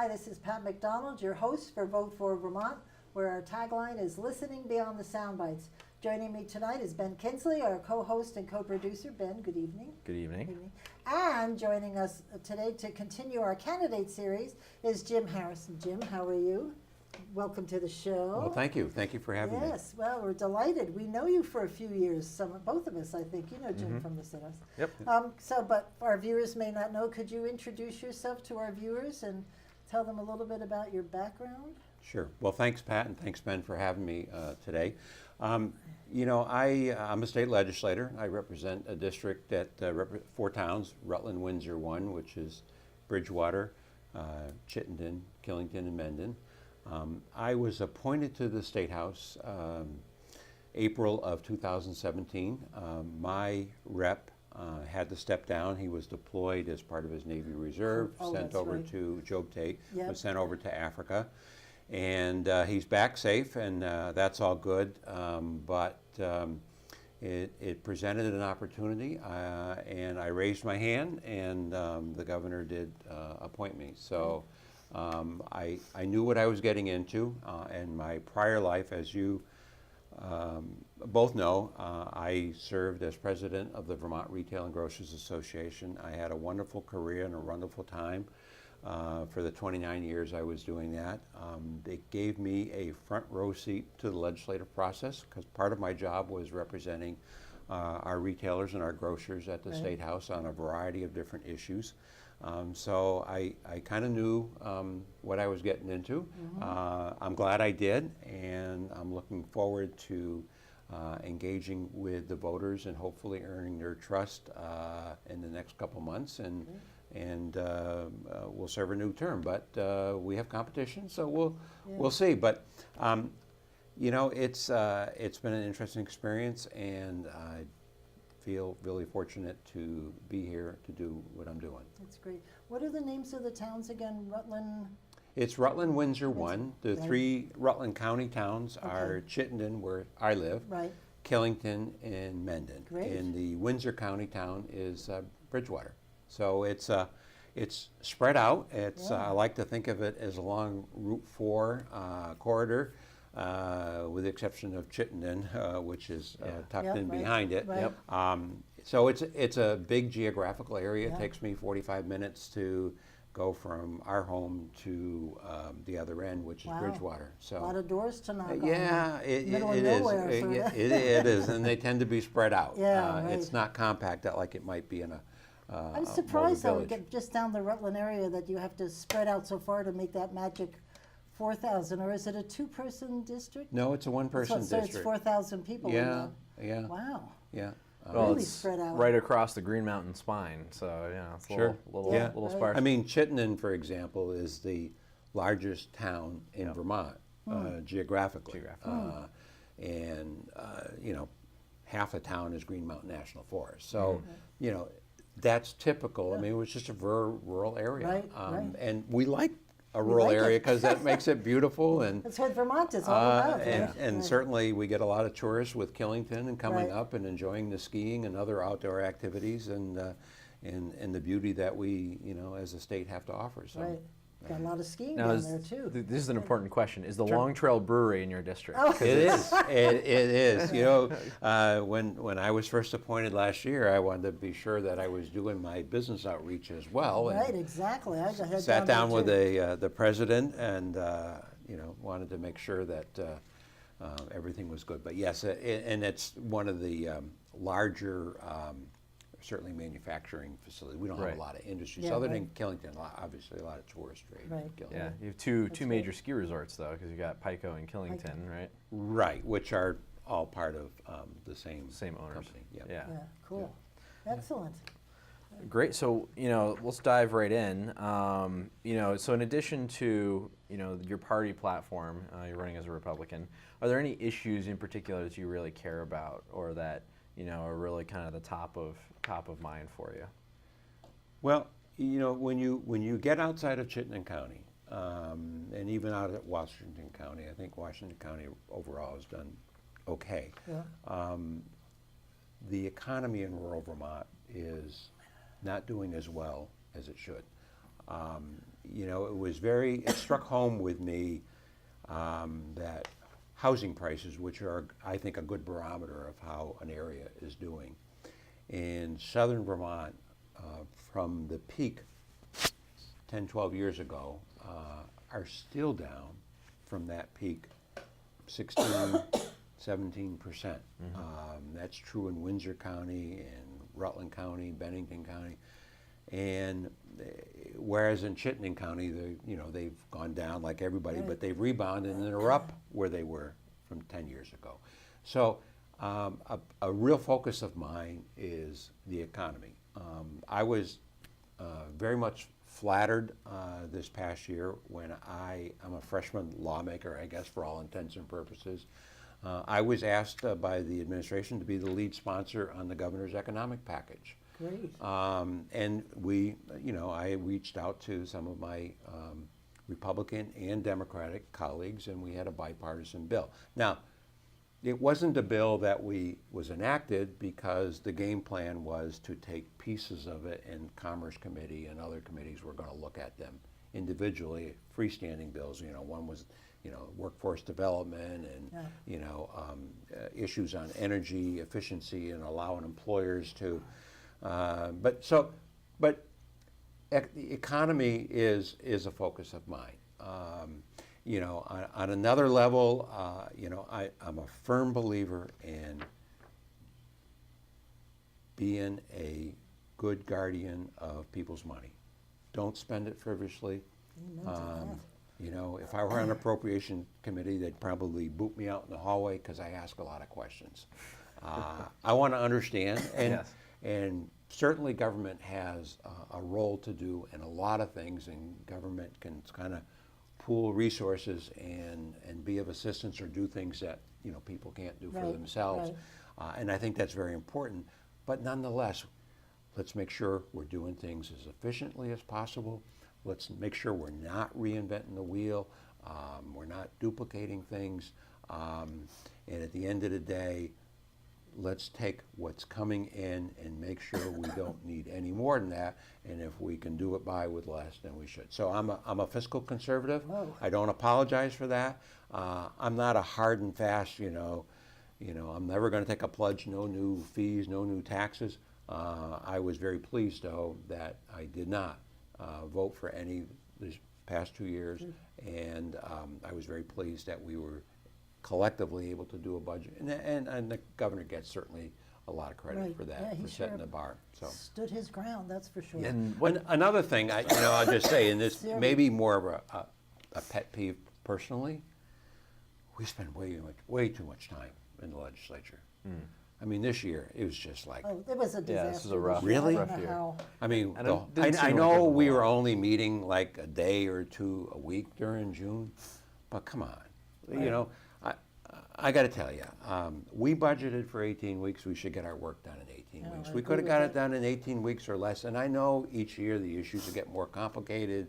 Hi, this is Pat McDonald, your host for Vote for Vermont, where our tagline is Listening Beyond the Soundbites. Joining me tonight is Ben Kinsley, our co-host and co-producer. Ben, good evening. Good evening. Good evening. And joining us today to continue our candidate series is Jim Harrison. Jim, how are you? Welcome to the show. Well, thank you. Thank you for having me. Yes, well, we're delighted. We know you for a few years, both of us, I think. You know Jim from the Sinos. Yep. But our viewers may not know. Could you introduce yourself to our viewers and tell them a little bit about your background? Sure. Well, thanks, Pat, and thanks, Ben, for having me today. I'm a state legislator. I represent a district that 4 towns, Rutland-Windsor 1, which is Bridgewater, Chittenden, Killington, and Mendon. I was appointed to the State House April of 2017. My rep had to step down. He was deployed as part of his Navy Reserve, sent over to Job Tate, was sent over to Africa. And he's back safe, and that's all good. But it presented an opportunity, and I raised my hand, and the governor did appoint me. So I knew what I was getting into, and my prior life, as you both know, I served as president of the Vermont Retail and Grocers Association. I had a wonderful career and a wonderful time. For the 29 years I was doing that. It gave me a front row seat to the legislative process, because part of my job was representing our retailers and our grocers at the State House on a variety of different issues. So I kind of knew what I was getting into. I'm glad I did, and I'm looking forward to engaging with the voters and hopefully earning their trust in the next couple months. And we'll serve a new term, but we have competition, so we'll see. But it's been an interesting experience, and I feel really fortunate to be here to do what I'm doing. That's great. What are the names of the towns again? Rutland? It's Rutland-Windsor 1. The 3 Rutland County towns are Chittenden, where I live, Killington, and Mendon. Great. And the Windsor County town is Bridgewater. So it's spread out. I like to think of it as along Route 4 corridor, with the exception of Chittenden, which is tucked in behind it. So it's a big geographical area. It takes me 45 minutes to go from our home to the other end, which is Bridgewater. So a lot of doors to knock on. Yeah, it is. Nowhere, It is, and they tend to be spread out. Yeah, It's not compact like it might be in a I'm surprised though, just down the Rutland area, that you have to spread out so far to make that magic 4,000, or is it a 2-person district? No, it's a 1-person district. So it's 4,000 people. Yeah. Wow. Yeah. Well, really it's spread out. right across the Green Mountain spine, so it's a little sparse. I mean, Chittenden, for example, is the largest town in Vermont geographically. And half the town is Green Mountain National Forest. So, that's typical. I mean, it was just a very rural area. And we like a rural area because that makes it beautiful. And that's what Vermont is all about. And certainly we get a lot of tourists with Killington and coming up and enjoying the skiing and other outdoor activities and the beauty that we, as a state, have to offer. So. Got a lot of skiing down there too. This is an important question. Is the Long Trail Brewery in your district? It is. It is. When I was first appointed last year, I wanted to be sure that I was doing my business outreach as well. Right, exactly. I sat down with the president and wanted to make sure that everything was good. But yes, and it's one of the larger. Certainly manufacturing facility. We don't have a lot of industries other than Killington. Obviously, a lot of tourist trade. Yeah, you have two major ski resorts though, because you got Pico and Killington, right? Right, which are all part of the same owners. Company. Yeah, cool. Excellent. Great. So let's dive right in. So in addition to your party platform, you're running as a Republican. Are there any issues in particular that you really care about, or that are really kind of the top of mind for you? Well, when you get outside of Chittenden County, and even out at Washington County, I think Washington County overall has done okay. The economy in rural Vermont is not doing as well as it should. you know, it struck home with me that housing prices, which are, I think, a good barometer of how an area is doing. In southern Vermont, from the peak 10, 12 years ago, are still down from that peak 16, 17%. That's true in Windsor County and Rutland County, Bennington County. And whereas in Chittenden County, they've gone down like everybody, but they've rebounded and they're up where they were from 10 years ago. So a real focus of mine is the economy. I was very much flattered this past year when I'm a freshman lawmaker, I guess, for all intents and purposes. I was asked by the administration to be the lead sponsor on the governor's economic package. Great. And I reached out to some of my Republican and Democratic colleagues, and we had a bipartisan bill. Now, it wasn't a bill that was enacted because the game plan was to take pieces of it, and Commerce Committee and other committees were going to look at them individually, freestanding bills. One was, workforce development and issues on energy efficiency and allowing employers to. But the economy is a focus of mine. On another level, I'm a firm believer in being a good guardian of people's money. Don't spend it frivolously. If I were on an appropriation committee, they'd probably boot me out in the hallway because I ask a lot of questions. I want to understand, and certainly government has a role to do in a lot of things, and government can kind of pool resources and be of assistance or do things that people can't do for themselves. And I think that's very important. But nonetheless, let's make sure we're doing things as efficiently as possible. Let's make sure we're not reinventing the wheel. We're not duplicating things. And at the end of the day, let's take what's coming in and make sure we don't need any more than that. And if we can do it with less, then we should. So I'm a fiscal conservative. Whoa. I don't apologize for that. I'm not a hard and fast, I'm never going to take a pledge, no new fees, no new taxes. I was very pleased, though, that I did not vote for any these past 2 years. And I was very pleased that we were collectively able to do a budget, and the governor gets certainly a lot of credit for that, for setting the bar. So stood his ground, that's for sure. And another thing, I'll just say, and this may be more of a pet peeve personally, we spend way too much time in the legislature. I mean, this year it was just like, it was a disaster. this is a rough, Really? rough year. I mean, didn't I seem like know it we was a were lot. only meeting like a day or two a week during June, but come on, I got to tell you, we budgeted for 18 weeks. We should get our work done in 18 weeks. I We agree could have with got that. it done in 18 weeks or less. And I know each year the issues get more complicated,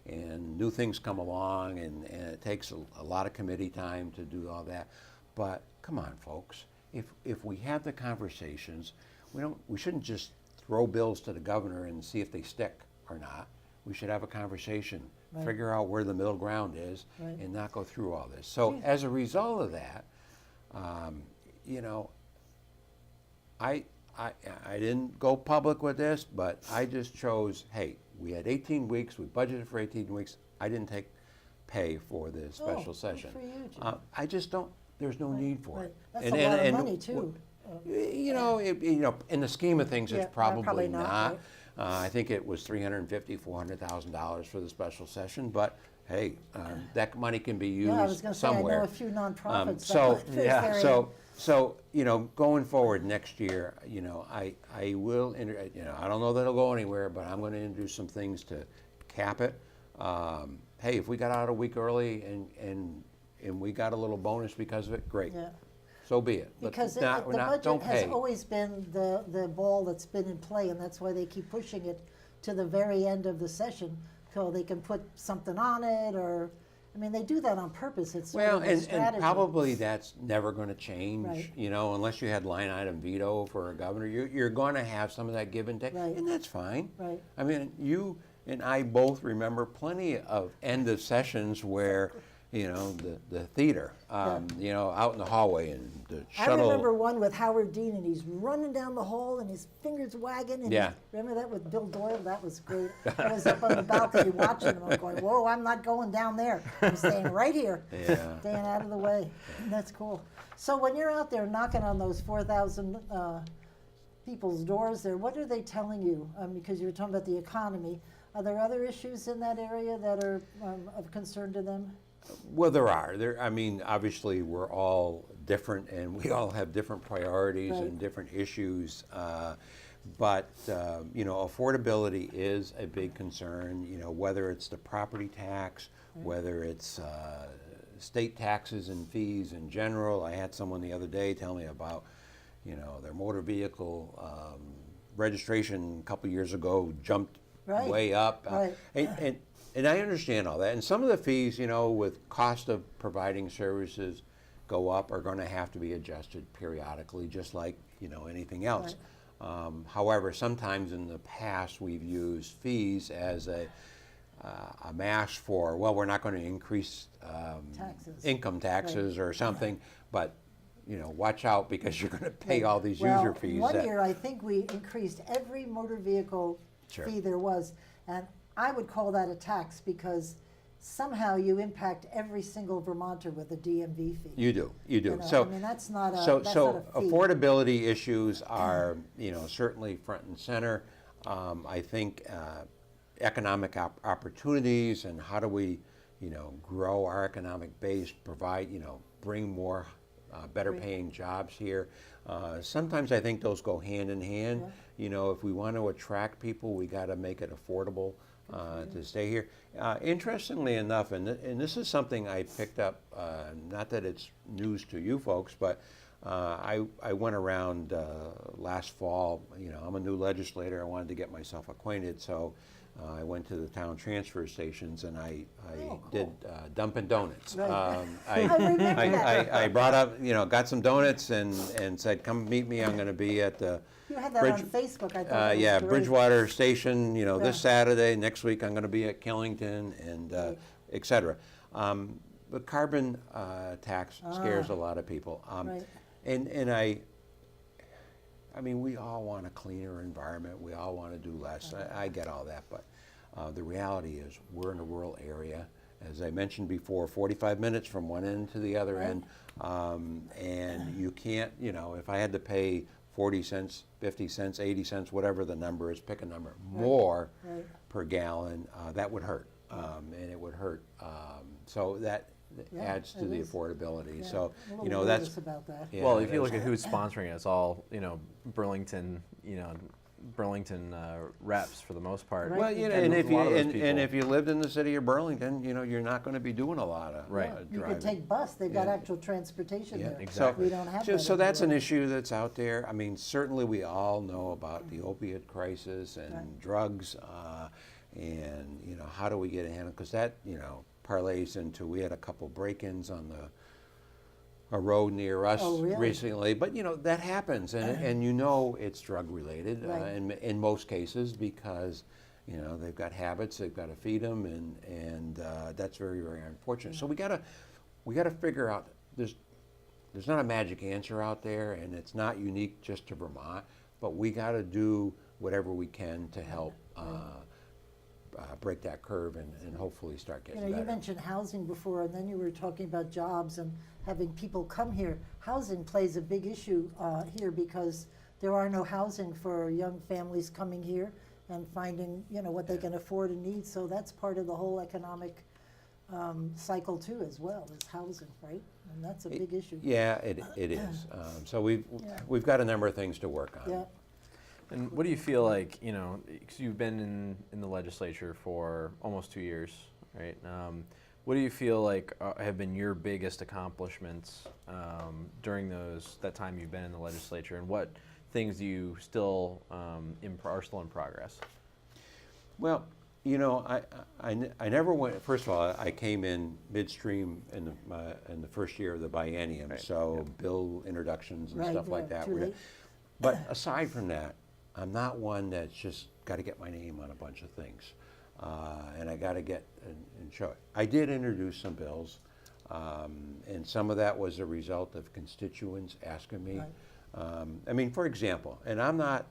and new things come along, and it takes a lot of committee time to do all that. But come on, folks, if we have the conversations, we shouldn't just throw bills to the governor and see if they stick or not. We should have a conversation, figure out where the middle ground is, and not go through all this. So as a result of that, I didn't go public with this, but I just chose, hey, we had 18 weeks, we budgeted for 18 weeks. I didn't take pay for the special session. Good for you, Jim. I just don't, there's no need for it. That's a lot of money, too. In the scheme of things, it's probably probably not, not. right. I think it was $350,000, $400,000 for the special session, but hey, that money can be used I was going to say, I somewhere. know a few nonprofits So, that there's very- going forward next year, I will, I don't know that it'll go anywhere, but I'm going to introduce some things to cap it. Hey, if we got out a week early and we got a little bonus because of it, great. Yeah. So be it. But Because the don't budget has pay. always been the ball that's been in play, and that's why they keep pushing it to the very end of the session, so they can put something on it, or, I mean, they do that on purpose. It's sort Well, of a and strategy. probably that's never going to change, Right. unless you had line item veto for a governor. You're going to have some of that give and take, Right. and that's fine. Right. I mean, and I both remember plenty of end of sessions where, the theater, out in the hallway and the shuttle. I remember one with Howard Dean, and he's running down the hall, and his fingers wagging. And Yeah. remember that with Bill Doyle? That was great. I was up on the balcony watching him. I'm going, whoa, I'm not going down there. I'm staying right here, Yeah. staying out of the way. That's cool. So when you're out there knocking on those 4,000 people's doors there, what are they telling you? Because you were talking about the economy. Are there other issues in that area that are of concern to them? Well, there are. Obviously, we're all different, and we all have different priorities Right. and different issues. But affordability is a big concern. Whether it's the property tax, whether it's state taxes and fees in general. I had someone the other day tell me about, their motor vehicle registration a couple years ago jumped Right. way up. Right. And I understand all that. And some of the fees, with cost of providing services go up, are going to have to be adjusted periodically, just like, anything else. However, sometimes in the past we've used fees as a mask for, well, we're not going to increase Taxes. income taxes or something, but watch out because you're going to pay Right. all these Well, user fees. One year, I think we increased every motor vehicle Sure. fee there was, and I would call that a tax because somehow you impact every single Vermonter with a DMV fee. You do. I mean, that's not a, So, that's so not a fee. affordability issues are, certainly front and center. I think economic opportunities and how do we, grow our economic base, provide, bring more better paying jobs here. Sometimes I think those go hand in hand. If we want to attract people, we got to make it affordable to stay here. Interestingly enough, and this is something I picked up, not that it's news to you folks, but I went around last fall. I'm a new legislator. I wanted to get myself acquainted, so I went to the town transfer stations and I did Dunkin' Donuts. Right. I remember that. I brought up, got some donuts and said, come meet me. I'm going to be at the You had that on Facebook, I thought that was great. Bridgewater Station, Yeah. this Saturday. Next week I'm going to be at Killington and Right. et cetera. The carbon tax scares a lot of people. Right. And we all want a cleaner environment. We all want to do less. I get all that, but the reality is we're in a rural area. As I mentioned before, 45 minutes from one end to the other Right. end. And you can't, if I had to pay 40 cents, 50 cents, 80 cents, whatever the number is, pick a number, more Right. per gallon, that would hurt. And it would hurt. So that Yeah, adds to it the is. affordability. Yeah, So, a little that's nervous about that. yeah, Well, if you that's- look at who's sponsoring it, it's all Burlington, reps for the most part. Right. Well, And and a if you lot of those and people- if you lived in the city of Burlington, you're not going to be doing a lot of Right. You driving. could take bus, they've got Yeah. actual transportation Yeah, there. exactly. We don't have So, that so that's an everywhere. issue that's out there. Certainly we all know about the opiate crisis and Right. drugs, and how do we get a handle? Because that parlays into, we had a couple break-ins on a road near us Oh, really? recently, but that happens, and it's drug related Right. in most cases because they've got habits, they've got to feed them, and that's very, very unfortunate. So we gotta figure out, there's not a magic answer out there, and it's not unique just to Vermont, but we got to do whatever we can to help break that curve and hopefully start getting better. You mentioned housing before, and then you were talking about jobs and having people come here. Housing plays a big issue here because there are no housing for young families coming here and finding, what they can afford and need. So that's part of the whole economic cycle too, as well, is housing, right? And that's a big issue. Yeah, it is. So we've got a number of things to work on. Yeah. And what do you feel like, 'cause you've been in the legislature for almost 2 years, right? What do you feel like have been your biggest accomplishments during that time you've been in the legislature, and what things do you still are still in progress? Well, I never went. First of all, I came in midstream in the first year of the biennium, Right, so yep. bill introductions and Right, stuff like yeah, that. too late. But aside from that, I'm not one that's just got to get my name on a bunch of things. and I got to get and show it. I did introduce some bills, and some of that was a result of constituents asking me. Right. I mean, for example, and I'm not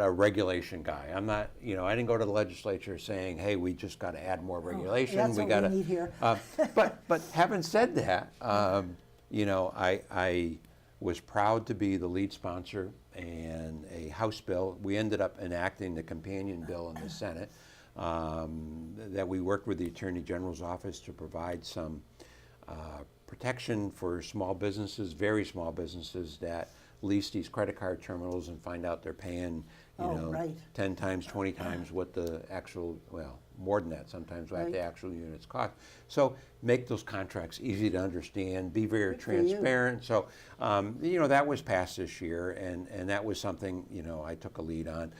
a regulation guy. I'm not, I didn't go to the legislature saying, hey, we just got to add more regulation. That's what gotta, we need here. but having said that, I was proud to be the lead sponsor in a House bill. We ended up enacting the companion bill in the Senate that we worked with the Attorney General's office to provide some protection for small businesses, very small businesses that lease these credit card terminals and find out they're paying, Right. 10 times, 20 times what the actual, well, more than that sometimes, what Right. the actual units cost. So make those contracts easy to understand, be very Good for you. transparent. So, that was passed this year, and that was something, I took a lead on.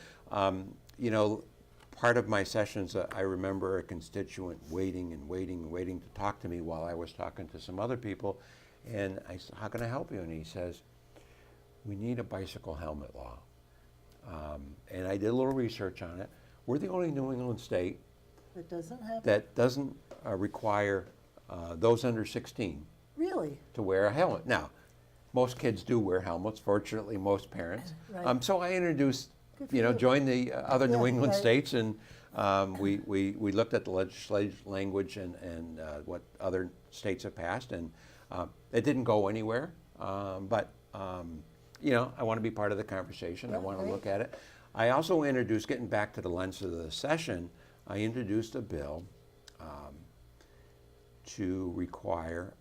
Part of my sessions, I remember a constituent waiting to talk to me while I was talking to some other people. And I said, how can I help you? And he says, we need a bicycle helmet law. And I did a little research on it. We're the only New England state It doesn't have. that doesn't require those under 16 Really? to wear a helmet. Now, most kids do wear helmets, fortunately, most parents. Right. So I introduced, Good for you. joined the other New Yeah, England right. states, and we looked at the legislative language and what other states have passed, and it didn't go anywhere. But I want to be part of the conversation. I Yeah, want to great. look at it. I also introduced, getting back to the lens of the session, I introduced a bill to require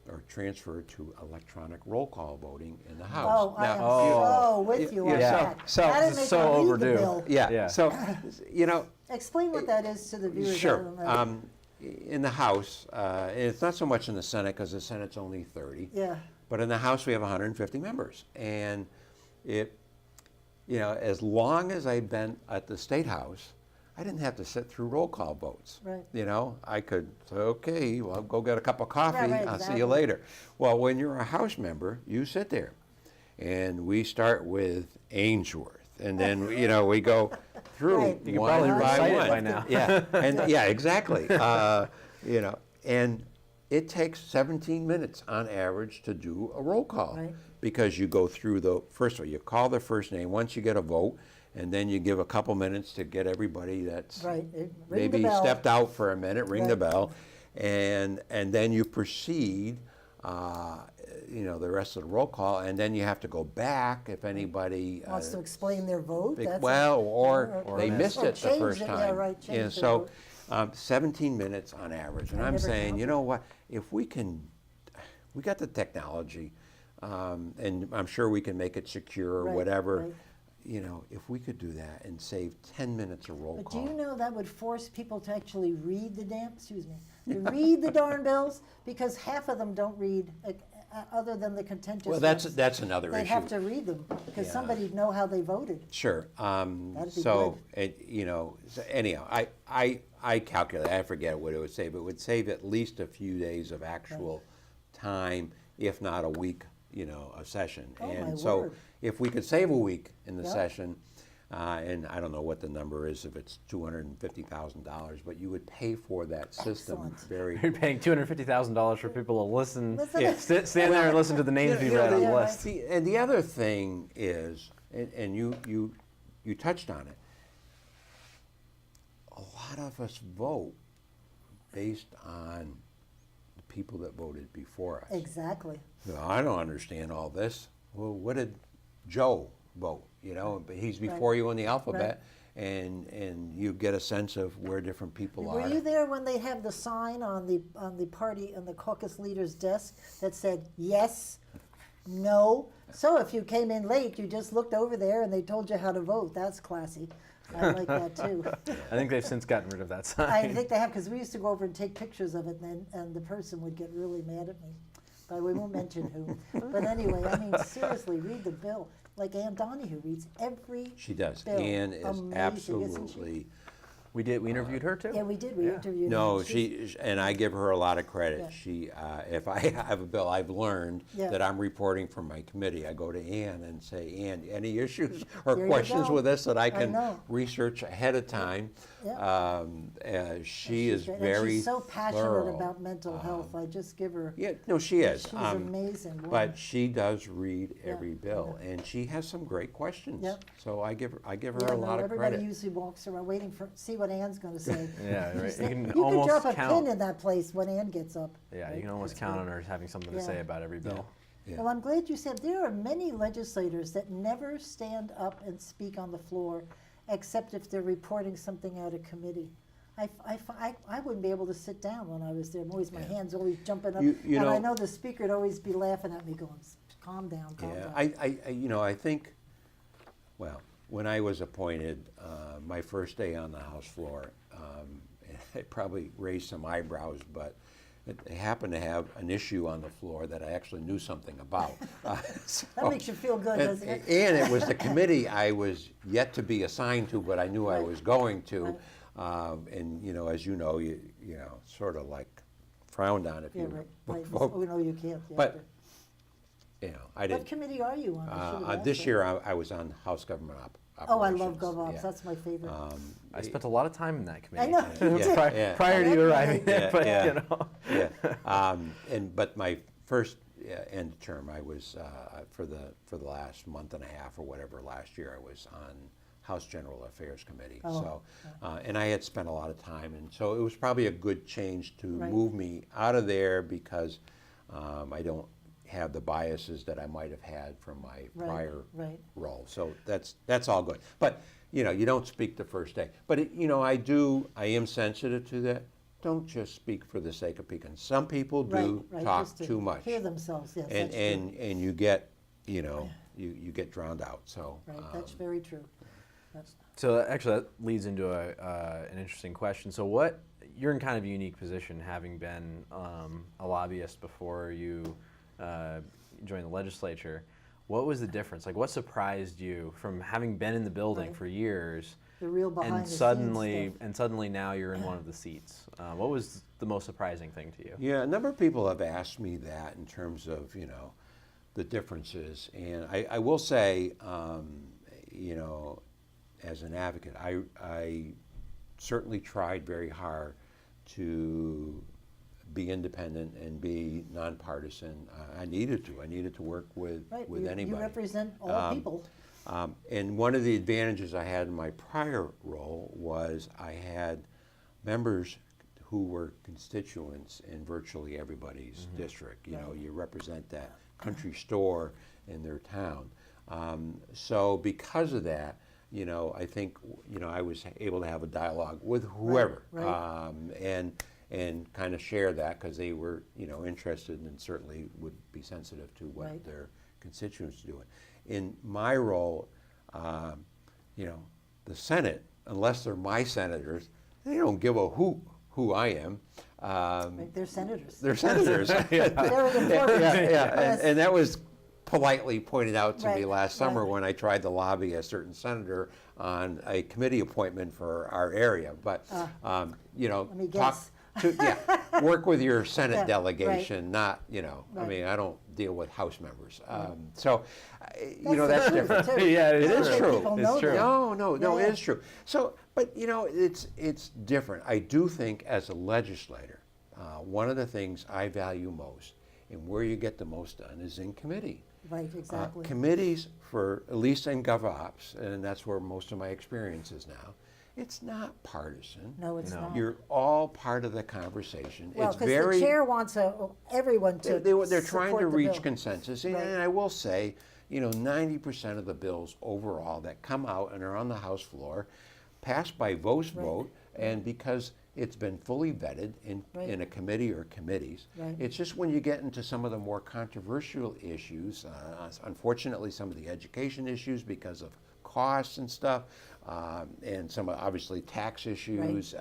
or transfer to electronic roll call voting in the House. Oh, I am Now- so with you on yeah, that. so- I didn't this make is so her read overdue. the bill. Yeah. Yeah. So, Explain what that is to the viewers. I sure. don't know. In the House, it's not so much in the Senate because the Senate's only 30. Yeah. But in the House, we have 150 members. And as long as I've been at the State House, I didn't have to sit through roll call votes. Right. I could say, okay, well, go get a cup of coffee. Right, I'll see exactly. you later. Well, when you're a House member, you sit there. And we start with Ainsworth. And then, we go through Right. You can one probably by recite it one. by now. Yeah, and yeah, exactly. And it takes 17 minutes on average to do a roll call. Right. Because you go through first of all, you call the first name, once you get a vote, and then you give a couple minutes to get everybody that's Right. Ring the maybe bell. stepped out for a minute, ring the Right. bell, and then you proceed, the rest of the roll call, and then you have to go back if anybody Wants to explain their vote. That's or they or missed or it the changed first it, time. yeah, right, changed their So vote. 17 minutes on average. And I I'm never saying, counted. you know what, if we got the technology, and I'm sure we can make it secure or Right, whatever. right. If we could do that and save 10 minutes of roll But call. do you know that would force people to actually read the to read the darn bills? Because half of them don't read, other than the contentious Well, ones. that's another They'd issue. have to read them, because Yeah. somebody'd know how they voted. Sure. That'd be So anyhow, I calculate, I forget what it would save. It would save at least a few days of actual time, if not a week, a session. Oh, and my so word. if we could save a week in the Yeah. session, and I don't know what the number is, if it's $250,000, but you would pay for that system Excellent. very. You're paying $250,000 for people to listen, Listen. Yeah. stand there and listen to the names be read on the Yeah, list. And the other thing is, and you touched on it, a lot of us vote based on the people that voted before us. Exactly. No, I don't understand all this. Well, what did Joe vote? But he's before you in the alphabet, and you get a sense of where different people Were are. you there when they have the sign on the party and the caucus leader's desk that said yes, no? So if you came in late, you just looked over there and they told you how to vote. That's classy. I like that too. I think they've since gotten rid of that sign. I think they have, because we used to go over and take pictures of it, and the person would get really mad at me. But we won't mention who. But anyway, I mean, seriously, read the bill. Like Ann Donahue reads every She does. bill. Ann is Amazing, isn't she? absolutely. We did. We interviewed her too. Yeah, we did, we Yeah. interviewed her. No, She's- and I give her a lot of credit. Yeah. She, if I have a bill, I've learned Yeah. that I'm reporting from my committee. I go to Ann and say, Ann, any issues or There you questions go. with this that I I can know. research ahead of time? Yeah. She is She's great. very And she's so passionate thorough. about mental health. I just give her. Yeah, no, she is. She's an amazing woman. But she does read Yeah, every bill, and she has some great questions. Yep. So I give her Yeah, a lot of everybody credit. usually walks around waiting see what Ann's going to say. Yeah, right. You can You could almost drop a count. pin in that place when Ann gets up. Yeah, you Right? can almost That's count great. on her having something to Yeah. say about every bill. Yeah. Well, I'm glad you said there are many legislators that never stand up and speak on the floor, except if they're reporting something out of committee. I wouldn't be able to sit down when I was there. My hands always jumping up. You And I know- know the speaker would always be laughing at me going, calm down, calm Yeah, down. I think, well, when I was appointed, my first day on the House floor, it probably raised some eyebrows, but it happened to have an issue on the floor that I actually knew something about. That makes you feel good, doesn't it? And it was the committee I was yet to be assigned to, but I knew I Right. was going to. Right. And as you know, sort of like frowned on if Yeah, you right. vote. Oh, no, you can't. You But, have I to- didn't. What committee are you on? I should've asked This that. year, I was on House Government Operations. Oh, I love GovOps. yeah. That's my favorite. I spent a lot of time in that committee. know, you did. Yeah. prior to you arriving there, Yeah, but yeah. you know. Yeah, but my first end of term, I was for the last month and a half or whatever last year, I was on House General Affairs Committee. Oh, So, and I had spent a lot of time, and so it was probably a good change to Right. move me out of there because I don't have the biases that I might have had from my Right, prior right. role. So that's all good. But you don't speak the first day. But I am sensitive to that. Don't just speak for the sake of speaking. Some people do Right, talk just to too much, Hear themselves, yes, and that's true. and you get you get drowned out. So Right, that's very true. That's- So actually, that leads into an interesting question. So you're in kind of a unique position, having been a lobbyist before you joined the legislature. What was the difference? Like, what surprised you from having been in the building Right. for years, The real behind and the scenes suddenly stuff. now you're in one of the seats? What was the most surprising thing to you? yeah, a number of people have asked me that in terms of the differences, and I will say as an advocate, I certainly tried very hard to be independent and be nonpartisan. I needed to work with Right, anybody. you represent all people. And one of the advantages I had in my prior role was I had members who were constituents in virtually everybody's district. You represent that country store in their town. So because of that, I think I was able to have a dialogue with whoever, right. and kind of share that because they were interested and certainly would be sensitive to what Right. their constituents are doing. In my role, the Senate, unless they're my senators, they don't give a who I am. Right, they're senators. They're senators. Very important. Yes. And that was politely pointed out to me Right, last summer right. when I tried to lobby a certain senator on a committee appointment for our area. But me talk guess. work with your Senate Yeah, right. delegation, not I Right. mean I don't deal with House members. So the that's truth, different. too. Yeah, it It is is Not true. that people It's know true. that. No, Yeah, it is true. So, but it's different. I do think as a legislator, one of the things I value most and where you get the most done is in committee. Right, exactly. Committees, for at least in GovOps, and that's where most of my experience is now, it's not partisan. No, it's No. not. You're all part of the conversation. Well, It's because the very chair wants everyone to they're trying support to the reach bill. consensus, and, Right. and I will say, 90% of the bills overall that come out and are on the House floor pass by voice Right. vote, and because it's been fully vetted in Right. a committee or committees. Right. It's just when you get into some of the more controversial issues, unfortunately some of the education issues because of costs and stuff, and some obviously tax issues,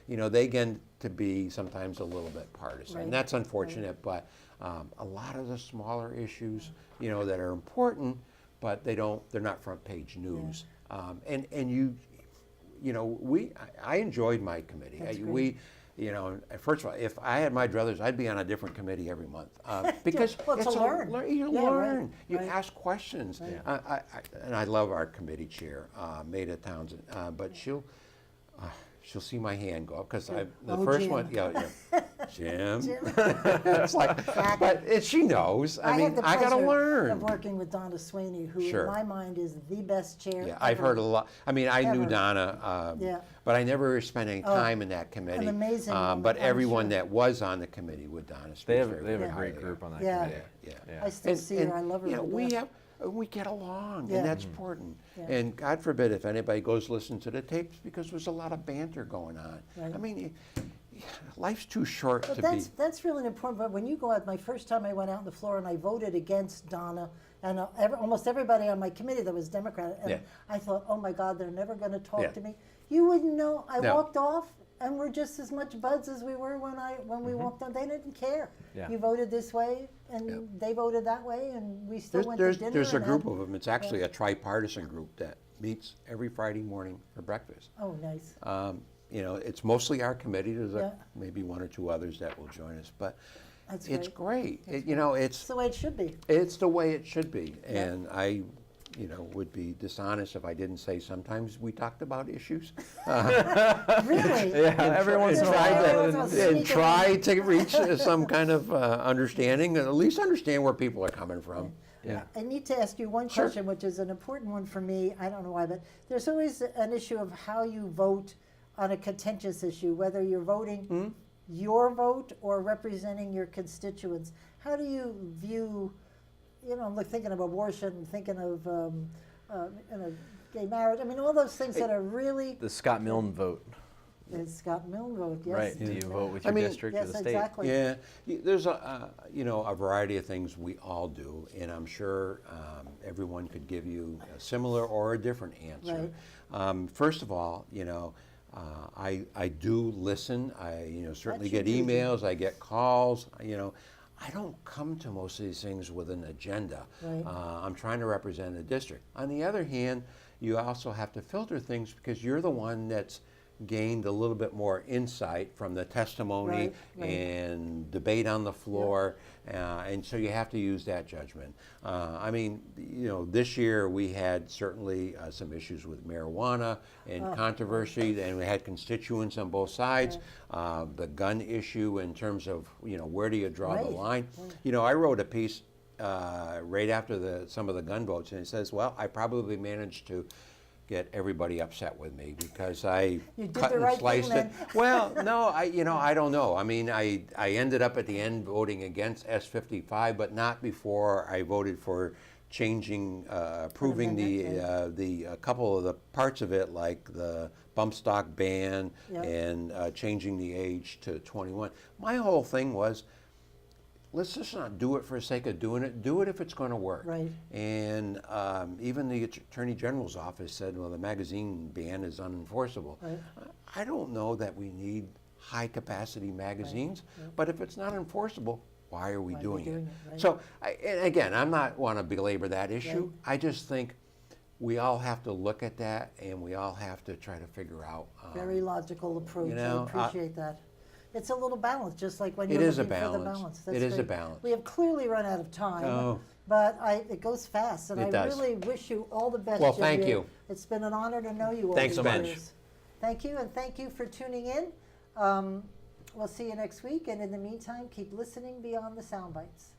they get to be sometimes a little bit partisan. Right. And that's unfortunate, but a lot of the smaller issues, that are important, but they're not front page news. And you know, I enjoyed my committee. That's great. We, you know, first of all, if I had my druthers, I'd be on a different committee every month because well, to it's learn. You Yeah, right, learn. You right. ask questions. Right. And I love our committee chair, Maida Townsend, but she'll see my hand go up because the Oh, first Jim. one, Jim. Jim. It's like, but she knows. I mean, had the I got to pleasure learn. of working with Donna Sweeney, who Sure. in my mind is the best chair. Yeah, I've ever. heard a lot. I mean, I knew Ever. Donna, Yeah. but I never spent any time in that committee. amazing woman, But I'm everyone sure. that was on the committee with Donna They speaks have very they have a highly great of group her. on that Yeah. committee. Yeah. I still see her. I love her. You know, to death. we get along, Yeah. and that's important. Yeah. And God forbid if anybody goes listen to the tapes because there's a lot of banter going on. Right. I mean, life's too short But to that's really important. But when you go out, my first time I went out on the floor and I voted against Donna and almost everybody on my committee that was Democrat, and Yeah. I thought, oh my God, they're never going to talk Yeah. to me. You wouldn't know. I No. walked off, and we're just as much buds as we were when we walked on. They didn't care. Yeah. You voted this way, and Yeah. they voted that way, and we still went to dinner. There's a and group had- of them. It's actually a tripartisan group that meets every Friday morning for breakfast. Oh, nice. You know, it's mostly our committee. There's Yeah. maybe one or two others that will join us, but That's it's great. great. You know, It's the way it should be. it's the way it should be. And I, you know, would be dishonest if I didn't say sometimes we talked about issues. Really? Yeah, every once in a Try while. to- and sneak try to reach some kind of understanding, at least understand where people are coming from. Yeah. I need to ask you one Sure. question, which is an important one for me. I don't know why, but there's always an issue of how you vote on a contentious issue, whether you're voting your vote or representing your constituents. How do you view, you know, I'm thinking of abortion, thinking of you know, gay marriage. I mean, all those things that are really. The Scott Milne vote. It's Scott Milne vote, yes. Right. Do you vote with I your mean, district or Yes, the state? exactly. Yeah, there's you know, a variety of things we all do, and I'm sure everyone could give you a similar or a different answer. First of all, you know, I do listen. I, you know, certainly That get you do. emails. I get calls. You know, I don't come to most of these things with an agenda. Right. I'm trying to represent the district. On the other hand, you also have to filter things because you're the one that's gained a little bit more insight from the testimony Right. and debate on the floor, and so you have to use that judgment. I mean, you know, this year we had certainly some issues with marijuana and controversy, and we had constituents on both sides. The gun issue in terms of, you know, where do you draw the Right. line? You know, I wrote a piece right after some of the gun votes, and it says, well, I probably managed to get everybody upset with me because I You did cut the and right thing sliced it. then. Well, no, I don't know. I mean, I ended up at the end voting against S55, but not before I voted for changing, approving the a couple of the parts of it, like the bump stock ban Yep. and changing the age to 21. My whole thing was, let's just not do it for the sake of doing it. Do it if it's going to work. Right. And even the Attorney General's office said, well, the magazine ban is unenforceable. Right. I don't know that we need high-capacity magazines, but if it's not enforceable, why are we Why are we doing doing it? it, right. So, and again, I'm not want to belabor that issue. Right. I just think we all have to look at that, and we all have to try to figure out. Very logical approach. you know, I appreciate that. It's a little balance, just like when It you're is a looking for the balance. balance. It is a great. balance. We have clearly run out of time, Oh. but it goes fast, and It I does. really wish you all the best. Well, Jim. thank you. It's been an honor to know you all Thanks these so much. years. Thank you, and thank you for tuning in. We'll see you next week, and in the meantime, keep listening beyond the sound bites.